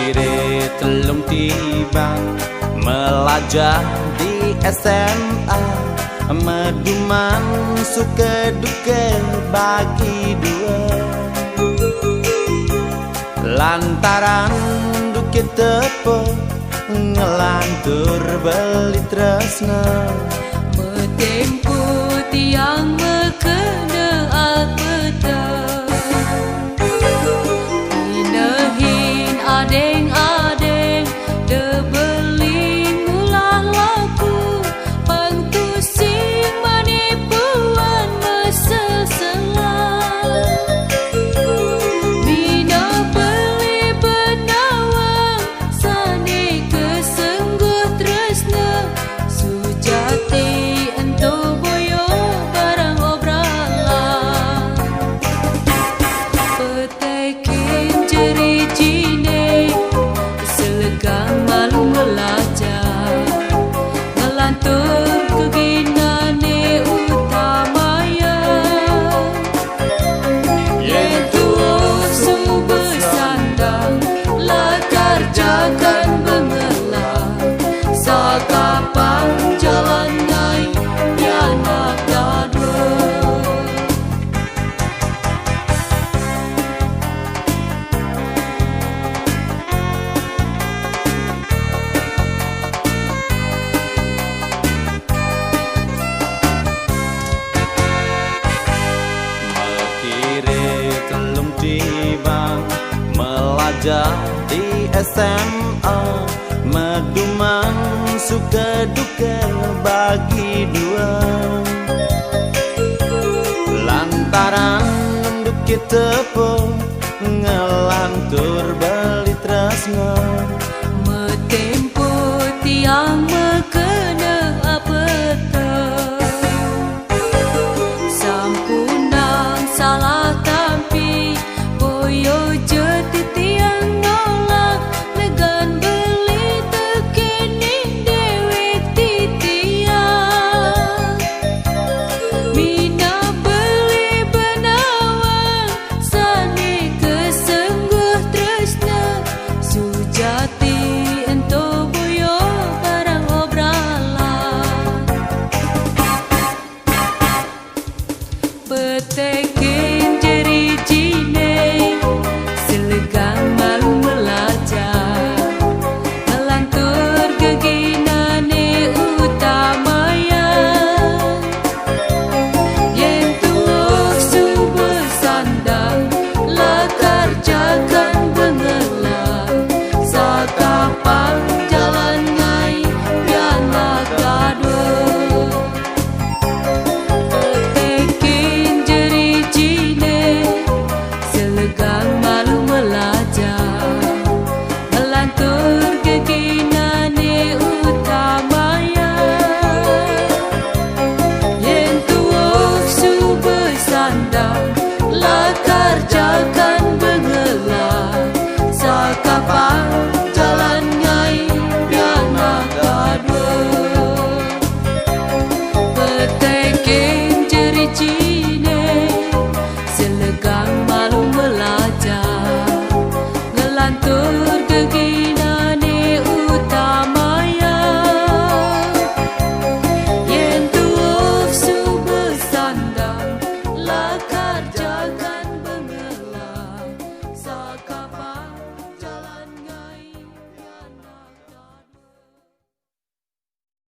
Kiri telung tiba melajah di SMA, meduman suka duka bagi dua. Lantaran duka tepo ngelantur beli tresna, metempo tiang mekena apeta, inahin adeng-adeng debeling ulah laku, pangtusing manipuan mesel-selang. Mina beli benawang sani kesengguh tresna, sujati ento boyo barang obralan. Petekin jeri jine selegang malu melajah, ngelantur keginane utamaya. Yen tuo subesandang lah kerjakan bengelah, sakapan jalan ngai yanak dadua. Kiri telung tiba melajah di SMA, meduman suka duka bagi dua. Lantaran duka tepo ngelantur beli tresna, Metempo tiang mekena apeta, sampunang salah tampi boyo jeti tiang nolak, legan beli tekening dewek titiang. Mina beli benawang sani kesengguh tresna, sujati ento boyo barang obralan. Petekin jeri jine selegang malu melajah, ngelantur keginane utamaya. Yen tuo subesandang lah kerjakan bengelah, sakapan jalan ngai yanak dadua. Petekin jeri jine selegang malu melajah, ngelantur keginane utamaya. Yen tuo subesandang lah kerjakan bengelah, sakapan jalan ngai yanak dadua. Petekin jeri jine selegang malu melajah, ngelantur